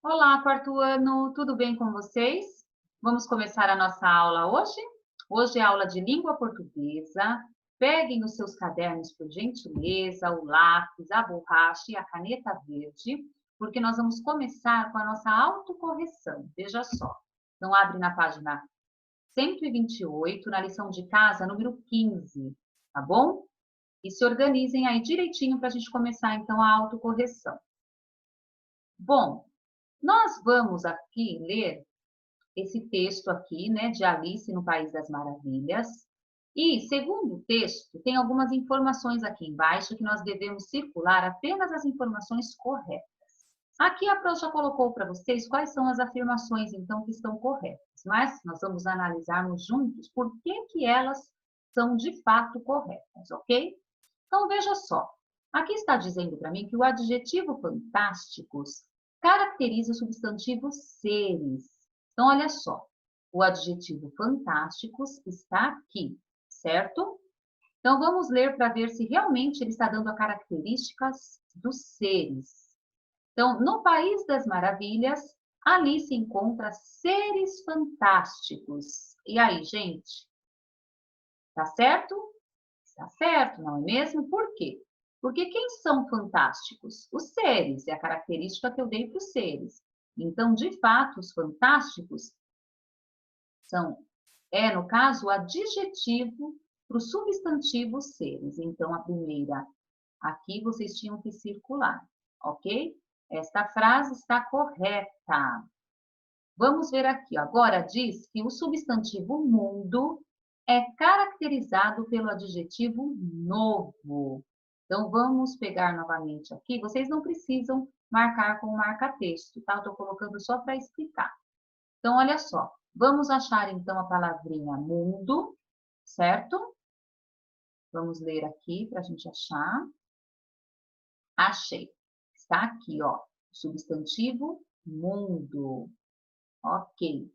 Olá, quarto ano, tudo bem com vocês? Vamos começar a nossa aula hoje? Hoje é aula de língua portuguesa. Peguem os seus cadernos, por gentileza, o lápis, a borracha e a caneta verde, porque nós vamos começar com a nossa autocorreção. Veja só. Então, abre na página 128, na lição de casa, número 15, tá bom? E se organizem aí direitinho para a gente começar, então, a autocorreção. Bom, nós vamos aqui ler esse texto aqui, né, de Alice no País das Maravilhas. E, segundo o texto, tem algumas informações aqui embaixo que nós devemos circular apenas as informações corretas. Aqui a Pro já colocou para vocês quais são as afirmações, então, que estão corretas, mas nós vamos analisarmos juntos por que elas são de fato corretas, ok? Então, veja só. Aqui está dizendo para mim que o adjetivo fantásticos caracteriza o substantivo seres. Então, olha só. O adjetivo fantásticos está aqui, certo? Então, vamos ler para ver se realmente ele está dando as características dos seres. Então, no País das Maravilhas, ali se encontra seres fantásticos. E aí, gente? Tá certo? Está certo, não é mesmo? Por quê? Porque quem são fantásticos? Os seres, é a característica que eu dei para os seres. Então, de fato, os fantásticos são, no caso, o adjetivo para o substantivo seres. Então, a primeira, aqui vocês tinham que circular, ok? Esta frase está correta. Vamos ver aqui. Agora diz que o substantivo mundo é caracterizado pelo adjetivo novo. Então, vamos pegar novamente aqui. Vocês não precisam marcar com marca-texto, tá? Eu estou colocando só para explicar. Então, olha só. Vamos achar, então, a palavrinha mundo, certo? Vamos ler aqui para a gente achar. Achei. Está aqui, ó. Substantivo mundo. Ok.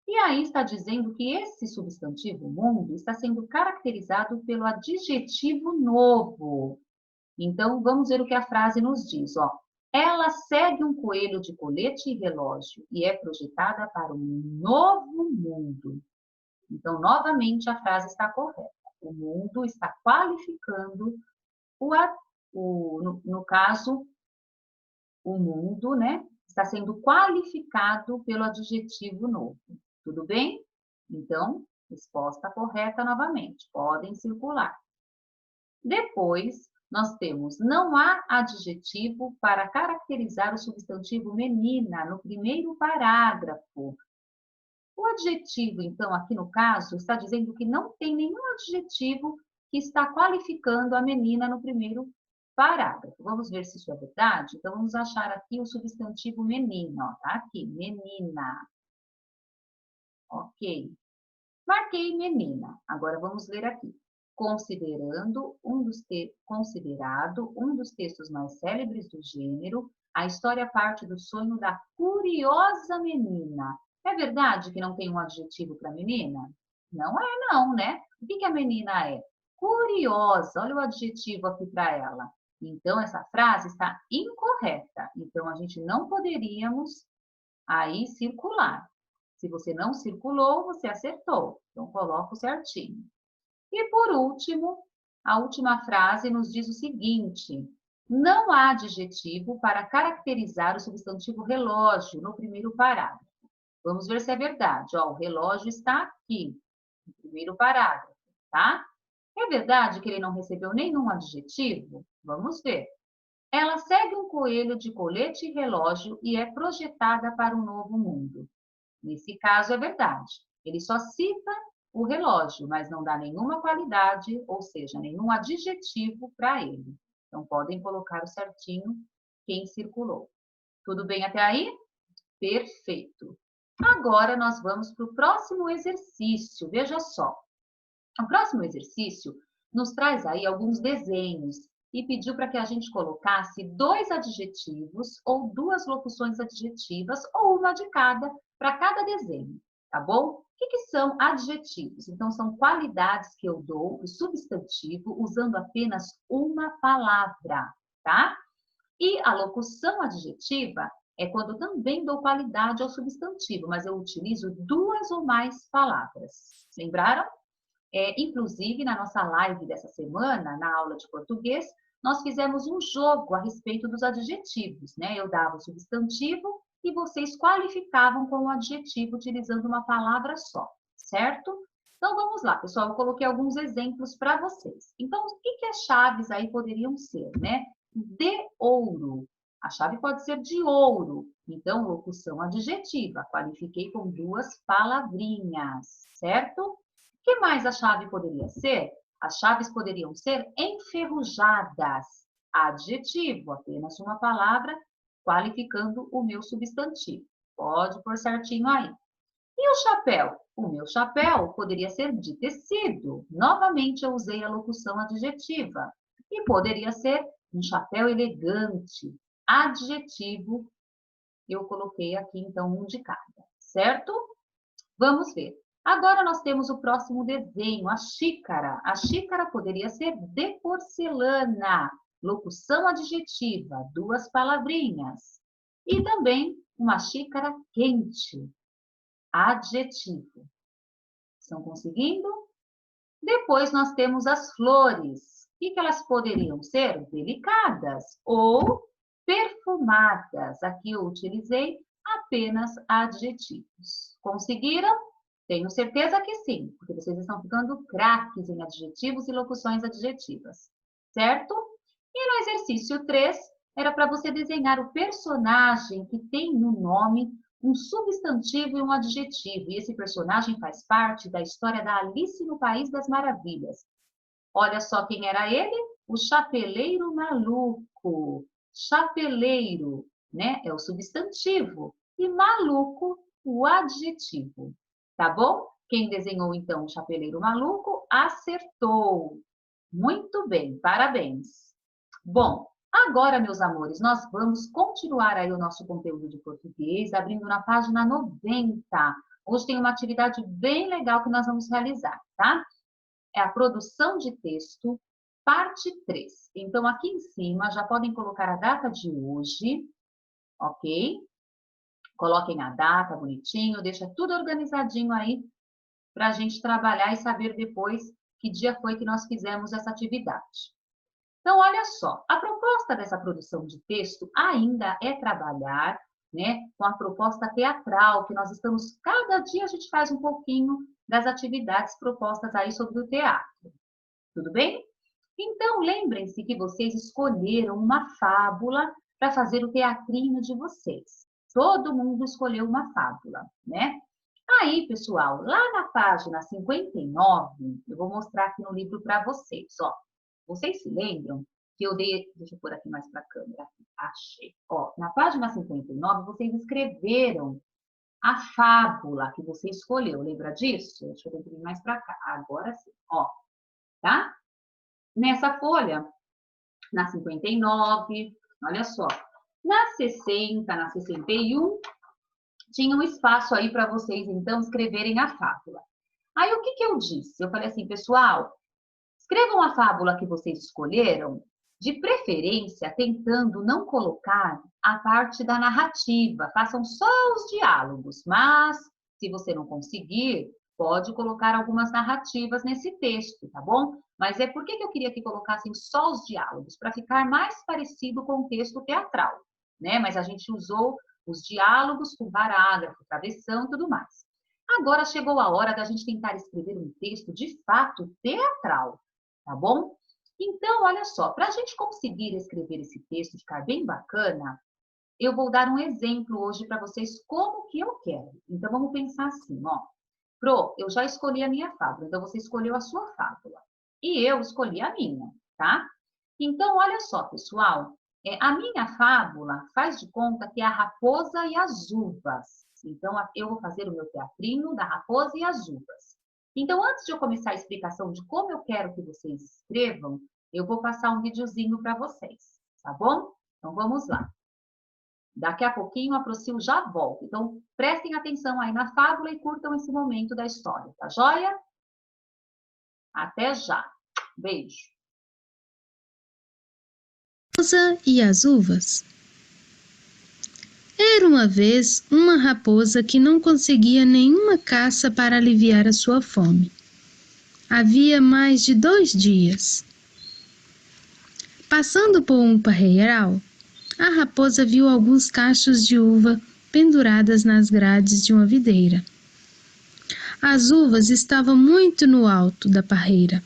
E aí está dizendo que esse substantivo mundo está sendo caracterizado pelo adjetivo novo. Então, vamos ver o que a frase nos diz, ó. Ela segue um coelho de colete e relógio e é projetada para um novo mundo. Então, novamente, a frase está correta. O mundo está qualificando no caso, o mundo, né? Está sendo qualificado pelo adjetivo novo. Tudo bem? Então, resposta correta novamente. Podem circular. Depois, nós temos não há adjetivo para caracterizar o substantivo menina no primeiro parágrafo. O adjetivo, então, aqui no caso, está dizendo que não tem nenhum adjetivo que está qualificando a menina no primeiro parágrafo. Vamos ver se isso é verdade? Então, vamos achar aqui o substantivo menina, ó, tá aqui, menina. Ok. Marquei menina. Agora vamos ler aqui. Considerado um dos textos mais célebres do gênero, a história parte do sonho da curiosa menina. É verdade que não tem um adjetivo para menina? Não é, não, né? O que a menina é? Curiosa. Olha o adjetivo aqui para ela. Então, essa frase está incorreta. Então, a gente não poderíamos aí circular. Se você não circulou, você acertou. Então, coloca o certinho. E por último, a última frase nos diz o seguinte: não há adjetivo para caracterizar o substantivo relógio no primeiro parágrafo. Vamos ver se é verdade. Ó, o relógio está aqui, no primeiro parágrafo, tá? É verdade que ele não recebeu nenhum adjetivo? Vamos ver. Ela segue um coelho de colete e relógio e é projetada para um novo mundo. Nesse caso, é verdade. Ele só cita o relógio, mas não dá nenhuma qualidade, ou seja, nenhum adjetivo para ele. Então, podem colocar o certinho quem circulou. Tudo bem até aí? Perfeito. Agora, nós vamos para o próximo exercício. Veja só. O próximo exercício nos traz aí alguns desenhos e pediu para que a gente colocasse dois adjetivos ou duas locuções adjetivas ou uma de cada para cada desenho, tá bom? O que são adjetivos? Então, são qualidades que eu dou o substantivo usando apenas uma palavra, tá? E a locução adjetiva é quando eu também dou qualidade ao substantivo, mas eu utilizo duas ou mais palavras. Lembraram? Inclusive, na nossa live dessa semana, na aula de português, nós fizemos um jogo a respeito dos adjetivos, né? Eu dava o substantivo e vocês qualificavam com o adjetivo utilizando uma palavra só, certo? Então, vamos lá, pessoal, eu coloquei alguns exemplos para vocês. Então, o que as chaves aí poderiam ser, né? De ouro. A chave pode ser de ouro. Então, locução adjetiva. Qualifiquei com duas palavrinhas, certo? O que mais a chave poderia ser? As chaves poderiam ser enferrujadas. Adjetivo, apenas uma palavra, qualificando o meu substantivo. Pode pôr certinho aí. E o chapéu? O meu chapéu poderia ser de tecido. Novamente eu usei a locução adjetiva. E poderia ser um chapéu elegante. Adjetivo, eu coloquei aqui então um de cada, certo? Vamos ver. Agora nós temos o próximo desenho, a xícara. A xícara poderia ser de porcelana. Locução adjetiva, duas palavrinhas. E também uma xícara quente. Adjetivo. Estão conseguindo? Depois nós temos as flores. O que elas poderiam ser? Delicadas ou perfumadas. Aqui eu utilizei apenas adjetivos. Conseguiram? Tenho certeza que sim, porque vocês estão ficando craques em adjetivos e locuções adjetivas, certo? E no exercício 3, era para você desenhar o personagem que tem no nome um substantivo e um adjetivo. E esse personagem faz parte da história da Alice no País das Maravilhas. Olha só quem era ele? O chapeleiro maluco. Chapeleiro, né? É o substantivo. E maluco, o adjetivo. Tá bom? Quem desenhou, então, o chapeleiro maluco acertou. Muito bem, parabéns. Bom, agora, meus amores, nós vamos continuar aí o nosso conteúdo de português, abrindo na página 90. Hoje tem uma atividade bem legal que nós vamos realizar, tá? É a produção de texto, parte 3. Então, aqui em cima, já podem colocar a data de hoje, ok? Coloquem a data bonitinho, deixa tudo organizadinho aí para a gente trabalhar e saber depois que dia foi que nós fizemos essa atividade. Então, olha só, a proposta dessa produção de texto ainda é trabalhar, né, com a proposta teatral, que nós estamos, cada dia a gente faz um pouquinho das atividades propostas aí sobre o teatro. Tudo bem? Então, lembrem-se que vocês escolheram uma fábula para fazer o teatrinho de vocês. Todo mundo escolheu uma fábula, né? Aí, pessoal, lá na página 59, eu vou mostrar aqui no livro para vocês, ó. Vocês se lembram que eu dei... Deixa eu pôr aqui mais para a câmera. Achei. Ó, na página 59, vocês escreveram a fábula que você escolheu. Lembra disso? Deixa eu vir mais para cá. Agora sim. Ó, tá? Nessa folha, na 59, olha só. Na 60, na 61, tinha um espaço aí para vocês, então, escreverem a fábula. Aí, o que eu disse? Eu falei assim, pessoal, escrevam a fábula que vocês escolheram, de preferência tentando não colocar a parte da narrativa, façam só os diálogos, mas se você não conseguir, pode colocar algumas narrativas nesse texto, tá bom? Mas por que eu queria que colocassem só os diálogos? Para ficar mais parecido com o texto teatral, né? Mas a gente usou os diálogos com parágrafo, travessão e tudo mais. Agora chegou a hora da gente tentar escrever um texto de fato teatral, tá bom? Então, olha só, para a gente conseguir escrever esse texto, ficar bem bacana, eu vou dar um exemplo hoje para vocês como que eu quero. Então, vamos pensar assim, ó. Pro, eu já escolhi a minha fábula, então você escolheu a sua fábula. E eu escolhi a minha, tá? Então, olha só, pessoal, a minha fábula faz de conta que é a raposa e as uvas. Então, eu vou fazer o meu teatrinho da raposa e as uvas. Então, antes de eu começar a explicação de como eu quero que vocês escrevam, eu vou passar um videozinho para vocês, tá bom? Então, vamos lá. Daqui a pouquinho a Procil já volta. Então, prestem atenção aí na fábula e curtam esse momento da história, tá joia? Até já. Beijo. Rosa e as uvas. Era uma vez uma raposa que não conseguia nenhuma caça para aliviar a sua fome. Havia mais de 2 dias. Passando por um parreiral, a raposa viu alguns cachos de uva penduradas nas grades de uma videira. As uvas estavam muito no alto da parreira,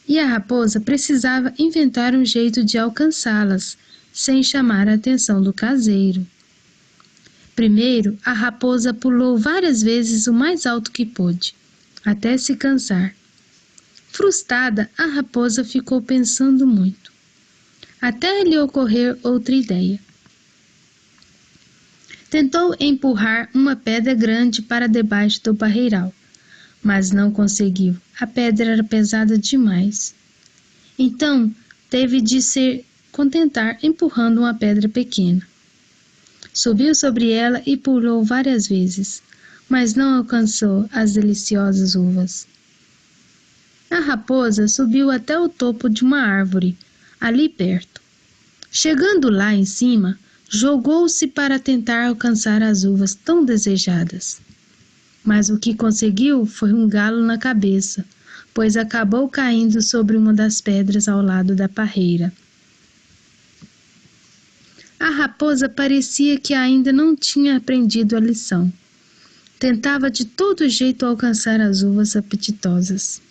e a raposa precisava inventar um jeito de alcançá-las, sem chamar a atenção do caseiro. Primeiro, a raposa pulou várias vezes o mais alto que pôde, até se cansar. Frustrada, a raposa ficou pensando muito, até lhe ocorrer outra ideia. Tentou empurrar uma pedra grande para debaixo do parreiral, mas não conseguiu. A pedra era pesada demais. Então, teve de se contentar empurrando uma pedra pequena. Subiu sobre ela e pulou várias vezes, mas não alcançou as deliciosas uvas. A raposa subiu até o topo de uma árvore, ali perto. Chegando lá em cima, jogou-se para tentar alcançar as uvas tão desejadas. Mas o que conseguiu foi um galo na cabeça, pois acabou caindo sobre uma das pedras ao lado da parreira. A raposa parecia que ainda não tinha aprendido a lição. Tentava de todo jeito alcançar as uvas apetitosas.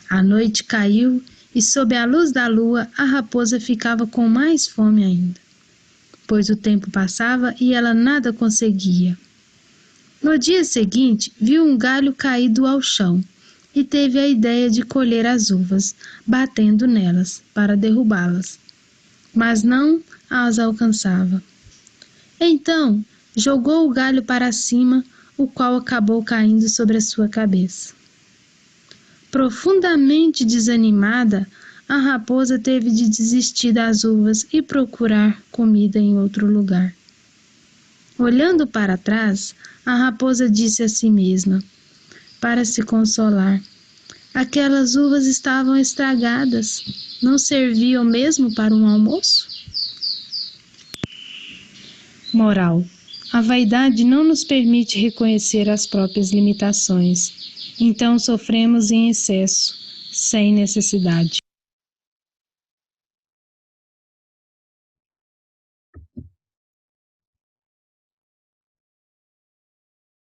A noite caiu e, sob a luz da lua, a raposa ficava com mais fome ainda, pois o tempo passava e ela nada conseguia. No dia seguinte, viu um galho caído ao chão e teve a ideia de colher as uvas, batendo nelas para derrubá-las, mas não as alcançava. Então, jogou o galho para cima, o qual acabou caindo sobre a sua cabeça. Profundamente desanimada, a raposa teve de desistir das uvas e procurar comida em outro lugar. Olhando para trás, a raposa disse a si mesma, para se consolar: aquelas uvas estavam estragadas, não serviam mesmo para um almoço? Moral: a vaidade não nos permite reconhecer as próprias limitações, então sofremos em excesso, sem necessidade.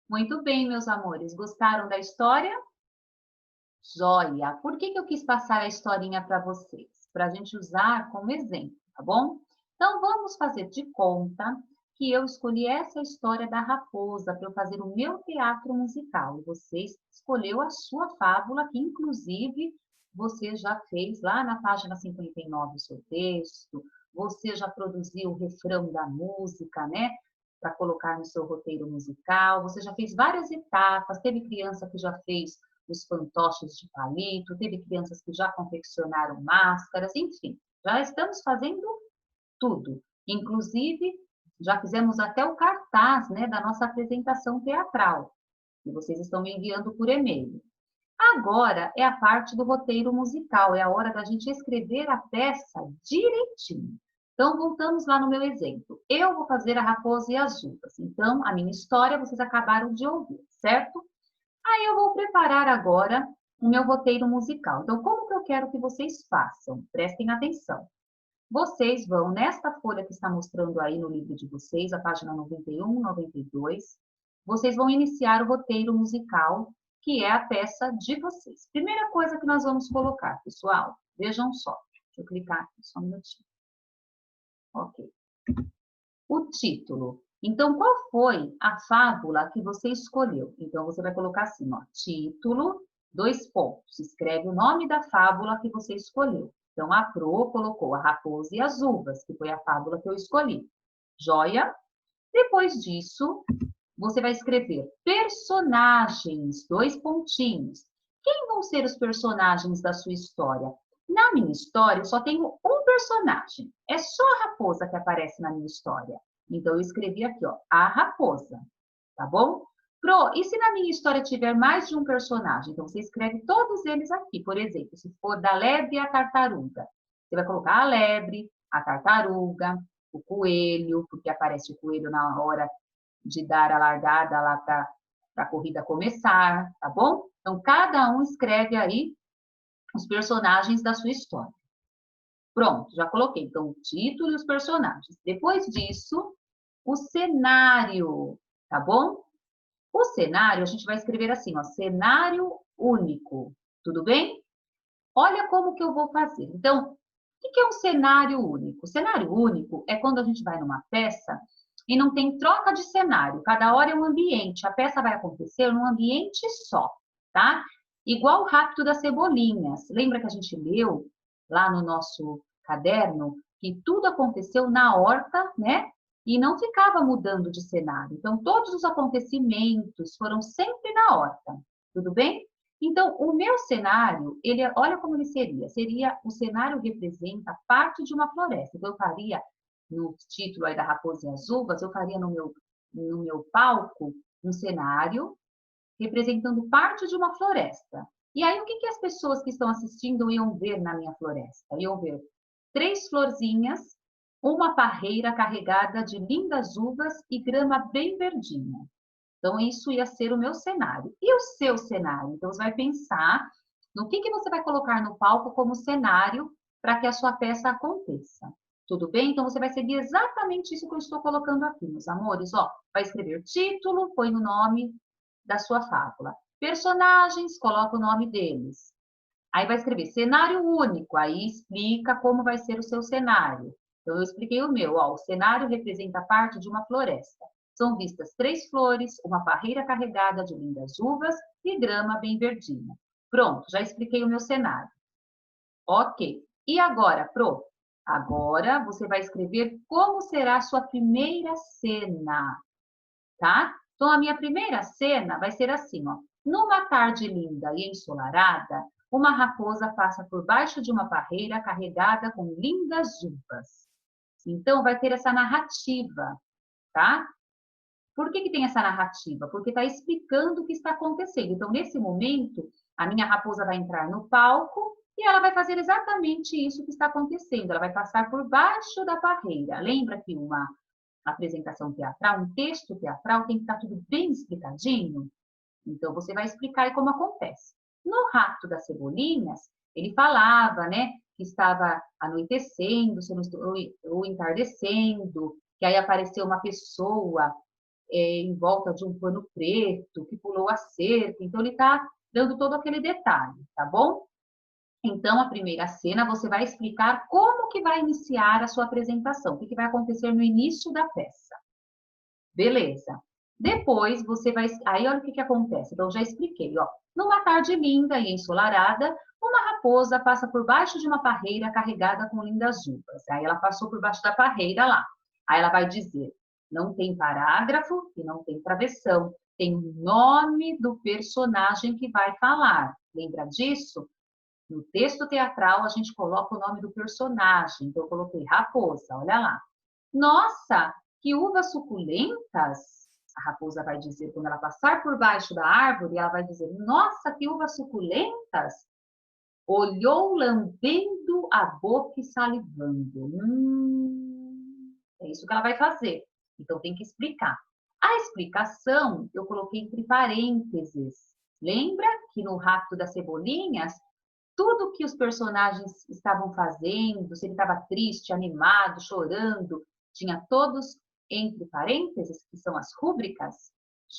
Muito bem, meus amores. Gostaram da história? Joia! Por que eu quis passar a historinha para vocês? Para a gente usar como exemplo, tá bom? Então, vamos fazer de conta que eu escolhi essa história da raposa para eu fazer o meu teatro musical. E você escolheu a sua fábula, que inclusive você já fez lá na página 59 o seu texto, você já produziu o refrão da música, né? Para colocar no seu roteiro musical. Você já fez várias etapas, teve criança que já fez os fantoches de palito, teve crianças que já confeccionaram máscaras, enfim, já estamos fazendo tudo. Inclusive, já fizemos até o cartaz, né, da nossa apresentação teatral, que vocês estão me enviando por e-mail. Agora é a parte do roteiro musical, é a hora da gente escrever a peça direitinho. Então, voltamos lá no meu exemplo. Eu vou fazer a Raposa e as Uvas. Então, a minha história vocês acabaram de ouvir, certo? Aí eu vou preparar agora o meu roteiro musical. Então, como que eu quero que vocês façam? Prestem atenção. Vocês vão, nesta folha que está mostrando aí no livro de vocês, a página 91, 92, vocês vão iniciar o roteiro musical, que é a peça de vocês. Primeira coisa que nós vamos colocar, pessoal, vejam só. Deixa eu clicar aqui, só um minutinho. Ok. O título. Então, qual foi a fábula que você escolheu? Então, você vai colocar assim, ó, título, 2 pontos. Escreve o nome da fábula que você escolheu. Então, a Pro colocou A Raposa e as Uvas, que foi a fábula que eu escolhi. Joia? Depois disso, você vai escrever personagens, 2 pontinhos. Quem vão ser os personagens da sua história? Na minha história, eu só tenho um personagem. É só a raposa que aparece na minha história. Então, eu escrevi aqui, ó, a raposa, tá bom? Pro, e se na minha história tiver mais de um personagem? Então, você escreve todos eles aqui. Por exemplo, se for da lebre à tartaruga, você vai colocar a lebre, a tartaruga, o coelho, porque aparece o coelho na hora de dar a largada lá para a corrida começar, tá bom? Então, cada um escreve aí os personagens da sua história. Pronto, já coloquei. Então, o título e os personagens. Depois disso, o cenário, tá bom? O cenário, a gente vai escrever assim, ó, cenário único, tudo bem? Olha como que eu vou fazer. Então, o que é um cenário único? Cenário único é quando a gente vai numa peça e não tem troca de cenário. Cada hora é um ambiente. A peça vai acontecer num ambiente só, tá? Igual o Rapto das Cebolinhas. Lembra que a gente leu lá no nosso caderno que tudo aconteceu na horta, né? E não ficava mudando de cenário. Então, todos os acontecimentos foram sempre na horta. Tudo bem? Então, o meu cenário, olha como ele seria. O cenário representa parte de uma floresta. Então, eu faria, no título aí da Raposa e as Uvas, eu faria no meu palco um cenário representando parte de uma floresta. E aí, o que as pessoas que estão assistindo iam ver na minha floresta? Iam ver 3 florzinhas, uma parreira carregada de lindas uvas e grama bem verdinha. Então, isso ia ser o meu cenário. E o seu cenário? Então, você vai pensar no que você vai colocar no palco como cenário para que a sua peça aconteça. Tudo bem? Então, você vai seguir exatamente isso que eu estou colocando aqui, meus amores. Ó, vai escrever título, põe o nome da sua fábula. Personagens, coloca o nome deles. Aí vai escrever cenário único, aí explica como vai ser o seu cenário. Então, eu expliquei o meu. Ó, o cenário representa parte de uma floresta. São vistas 3 flores, uma parreira carregada de lindas uvas e grama bem verdinha. Pronto, já expliquei o meu cenário. Ok. E agora, Pro? Agora você vai escrever como será a sua primeira cena, tá? Então, a minha primeira cena vai ser assim, ó. Numa tarde linda e ensolarada, uma raposa passa por baixo de uma parreira carregada com lindas uvas. Então, vai ter essa narrativa, tá? Por que tem essa narrativa? Porque está explicando o que está acontecendo. Então, nesse momento, a minha raposa vai entrar no palco e ela vai fazer exatamente isso que está acontecendo. Ela vai passar por baixo da parreira. Lembra que uma apresentação teatral, um texto teatral, tem que estar tudo bem explicadinho? Então, você vai explicar aí como acontece. No Rapto das Cebolinhas, ele falava, né, que estava anoitecendo, ou entardecendo, que aí apareceu uma pessoa em volta de um pano preto, que pulou a cerca. Então, ele está dando todo aquele detalhe, tá bom? Então, a primeira cena, você vai explicar como que vai iniciar a sua apresentação, o que vai acontecer no início da peça. Beleza. Depois, você vai... Aí, olha o que acontece. Então, já expliquei, ó. Numa tarde linda e ensolarada, uma raposa passa por baixo de uma parreira carregada com lindas uvas. Aí, ela passou por baixo da parreira lá. Aí, ela vai dizer, não tem parágrafo e não tem travessão. Tem o nome do personagem que vai falar. Lembra disso? No texto teatral, a gente coloca o nome do personagem. Então, eu coloquei raposa, olha lá. Nossa, que uvas suculentas! A raposa vai dizer, quando ela passar por baixo da árvore, ela vai dizer, nossa, que uvas suculentas! Olhou lambendo a boca e salivando. É isso que ela vai fazer. Então, tem que explicar. A explicação, eu coloquei entre parênteses. Lembra que no Rapto das Cebolinhas, tudo que os personagens estavam fazendo, se ele estava triste, animado, chorando, tinha todos entre parênteses, que são as rúbricas,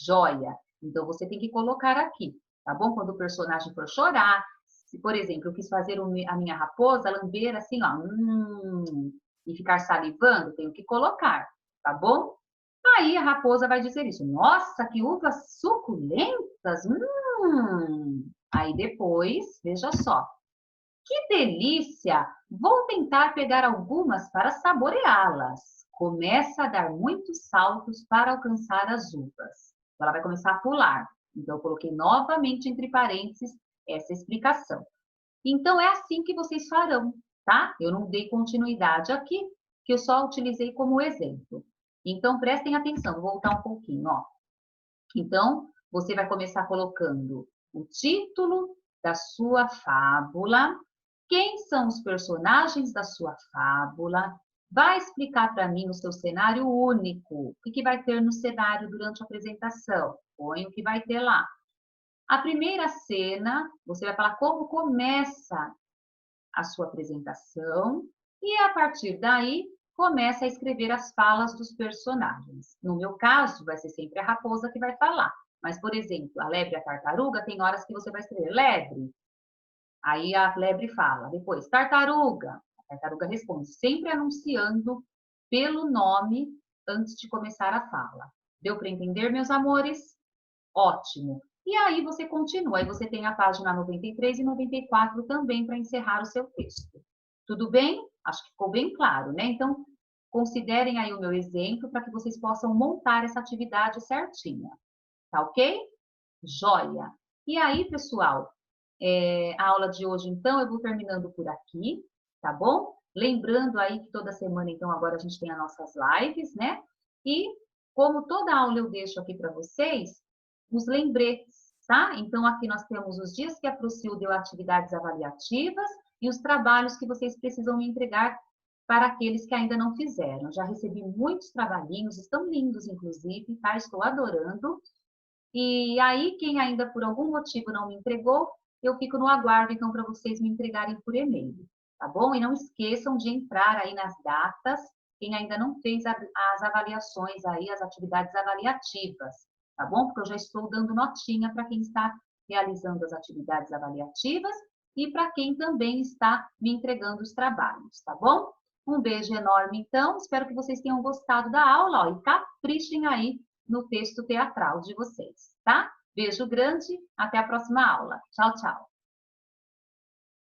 joia. Então, você tem que colocar aqui, tá bom? Quando o personagem for chorar, se, por exemplo, eu quis fazer a minha raposa lamber assim, ó, e ficar salivando, tenho que colocar, tá bom? Aí a raposa vai dizer isso. Nossa, que uvas suculentas! Aí depois, veja só. Que delícia! Vou tentar pegar algumas para saboreá-las. Começa a dar muitos saltos para alcançar as uvas. Ela vai começar a pular. Então, eu coloquei novamente entre parênteses essa explicação. Então, é assim que vocês farão, tá? Eu não dei continuidade aqui, que eu só utilizei como exemplo. Então, prestem atenção, vou voltar um pouquinho, ó. Então, você vai começar colocando o título da sua fábula, quem são os personagens da sua fábula, Vai explicar para mim o seu cenário único. O que vai ter no cenário durante a apresentação? Põe o que vai ter lá. A primeira cena, você vai falar como começa a sua apresentação e, a partir daí, começa a escrever as falas dos personagens. No meu caso, vai ser sempre a raposa que vai falar. Mas, por exemplo, a lebre e a tartaruga, tem horas que você vai escrever lebre. Aí a lebre fala. Depois, tartaruga. A tartaruga responde, sempre anunciando pelo nome antes de começar a fala. Deu para entender, meus amores? Ótimo. E aí você continua. Aí você tem a página 93 e 94 também para encerrar o seu texto. Tudo bem? Acho que ficou bem claro, né? Então, considerem aí o meu exemplo para que vocês possam montar essa atividade certinha. Tá ok? Joia! E aí, pessoal, a aula de hoje, então, eu vou terminando por aqui, tá bom? Lembrando aí que toda semana, então, agora a gente tem as nossas lives, né? E, como toda aula eu deixo aqui para vocês, os lembretes, tá? Então, aqui nós temos os dias que a Procil deu atividades avaliativas e os trabalhos que vocês precisam me entregar para aqueles que ainda não fizeram. Já recebi muitos trabalhinhos, estão lindos, inclusive, tá? Estou adorando. E aí, quem ainda por algum motivo não me entregou, eu fico no aguardo, então, para vocês me entregarem por e-mail, tá bom? E não esqueçam de entrar aí nas datas, quem ainda não fez as avaliações aí, as atividades avaliativas, tá bom? Porque eu já estou dando notinha para quem está realizando as atividades avaliativas e para quem também está me entregando os trabalhos, tá bom? Um beijo enorme, então. Espero que vocês tenham gostado da aula, ó, e caprichem aí no texto teatral de vocês, tá? Beijo grande, até a próxima aula. Tchau, tchau.